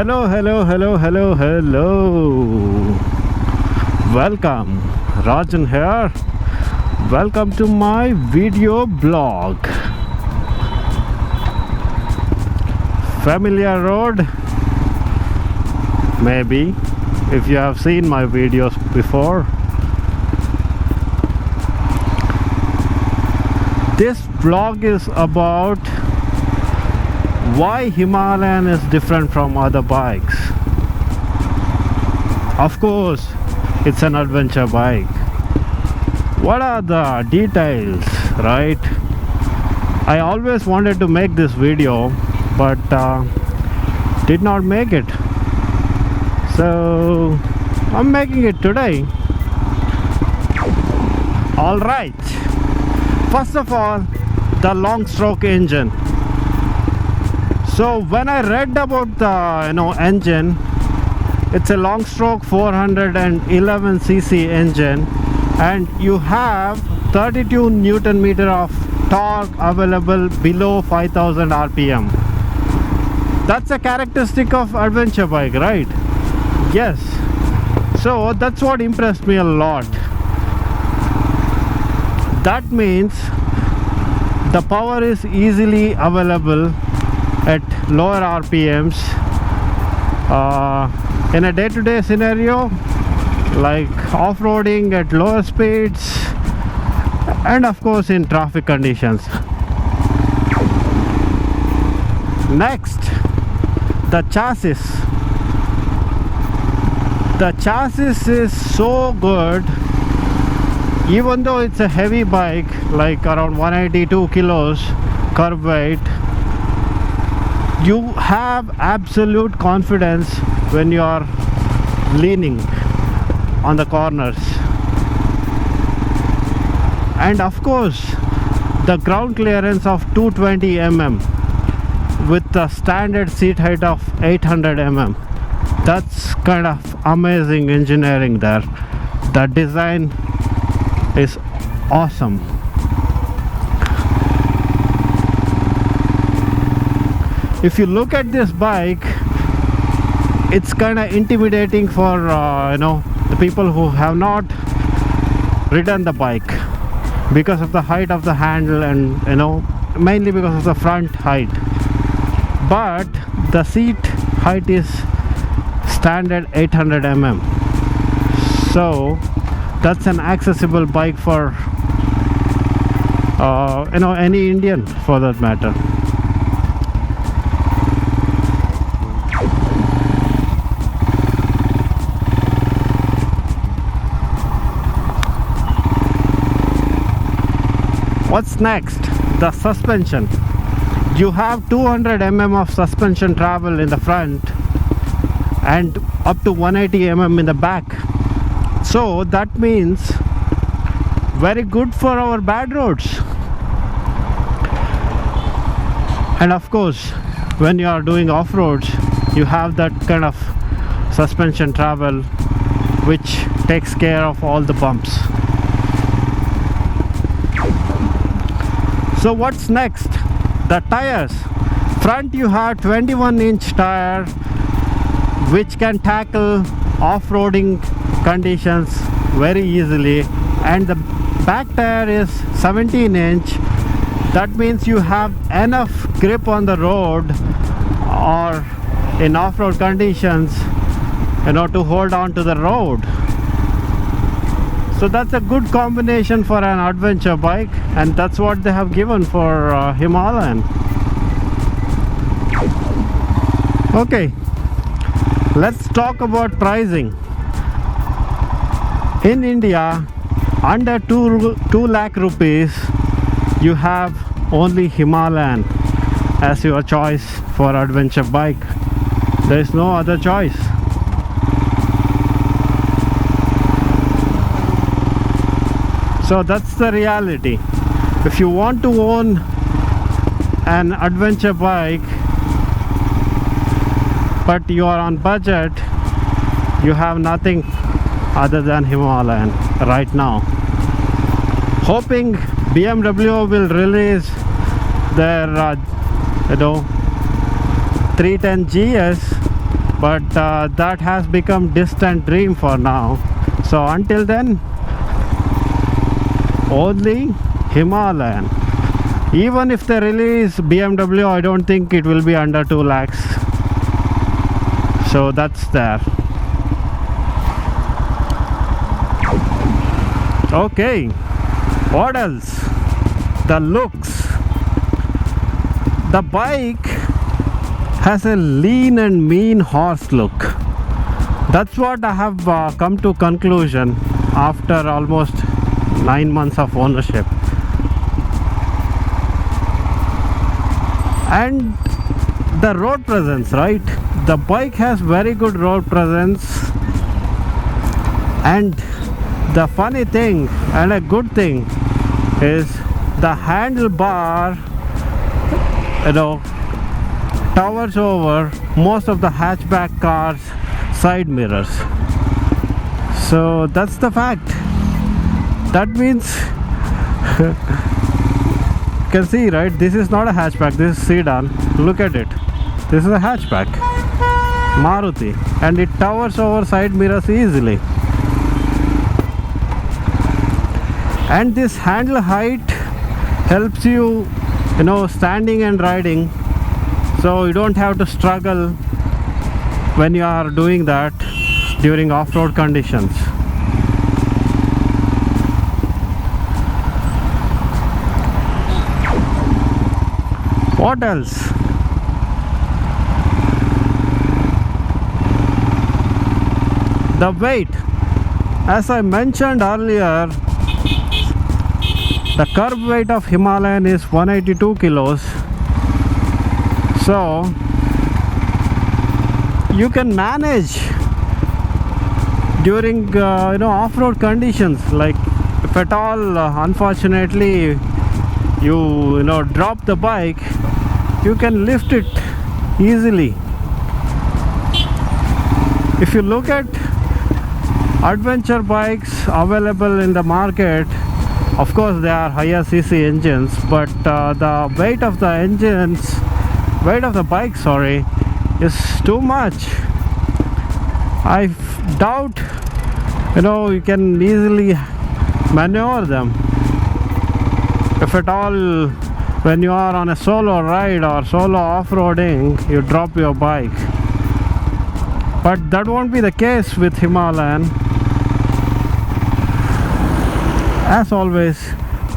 Hello, hello, hello, hello, hello. Welcome, Rajan here. Welcome to my video blog. Familiar road? Maybe, if you have seen my videos before. This vlog is about why Himalayan is different from other bikes. Of course, it's an adventure bike. What are the details, right? I always wanted to make this video, but did not make it. So I'm making it today. Alright. First of all, the long stroke engine. So when I read about the engine, it's a long stroke 411cc engine, and you have 32 Newton meter of torque available below 5000 rpm. That's a characteristic of adventure bike, right? Yes. So that's what impressed me a lot. That means the power is easily available at lower RPMs in a day-to-day scenario, like off-roading at lower speeds, and of course in traffic conditions. Next, the chassis. The chassis is so good. Even though it's a heavy bike, like around 182 kilos curb weight, you have absolute confidence when you are leaning on the corners. And of course, the ground clearance of 220 mm with the standard seat height of 800 mm. That's kind of amazing engineering there. The design is awesome. If you look at this bike, it's kind of intimidating for the people who have not ridden the bike, because of the height of the handle and mainly because of the front height. But the seat height is standard 800 mm, so that's an accessible bike for any Indian for that matter. What's next? The suspension. You have 200 mm of suspension travel in the front and up to 180 mm in the back. So that means very good for our bad roads. And of course, when you are doing off-roads, you have that kind of suspension travel which takes care of all the bumps. So what's next? The tires. Front you have 21-inch tire which can tackle off-roading conditions very easily, and the back tire is 17-inch. That means you have enough grip on the road or in off-road conditions to hold on to the road. So that's a good combination for an adventure bike, and that's what they have given for Himalayan. Okay, let's talk about pricing. In India, under 2 lakh rupees, you have only Himalayan as your choice for adventure bike. There is no other choice. So that's the reality. If you want to own an adventure bike but you are on budget, you have nothing other than Himalayan right now. Hoping BMW will release their 310 GS but that has become distant dream for now. So until then, only Himalayan. Even if they release BMW, I don't think it will be under 2 lakhs. So that's there. Okay, what else? The looks. The bike has a lean and mean horse look. That's what I have come to conclusion after almost 9 months of ownership. And the road presence, right? The bike has very good road presence, and the funny thing and a good thing is the handlebar, towers over most of the hatchback cars' side mirrors. So that's the fact. That means you can see, right? This is not a hatchback, this is sedan. Look at it. This is a hatchback, Maruti, and it towers over side mirrors easily. And this handle height helps you, standing and riding, so you don't have to struggle when you are doing that during off-road conditions. What else? The weight. As I mentioned earlier, the curb weight of Himalayan is 182 kilos. So you can manage during off-road conditions. Like if at all unfortunately you drop the bike, you can lift it easily. If you look at adventure bikes available in the market, of course they are higher cc engines, but the weight of the bike, is too much. I doubt you can easily maneuver them. If at all, when you are on a solo ride or solo off-roading, you drop your bike. But that won't be the case with Himalayan. As always,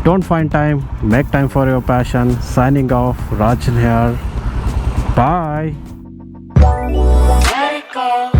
don't find time, make time for your passion. Signing off, Rajan here. Bye. Let it go.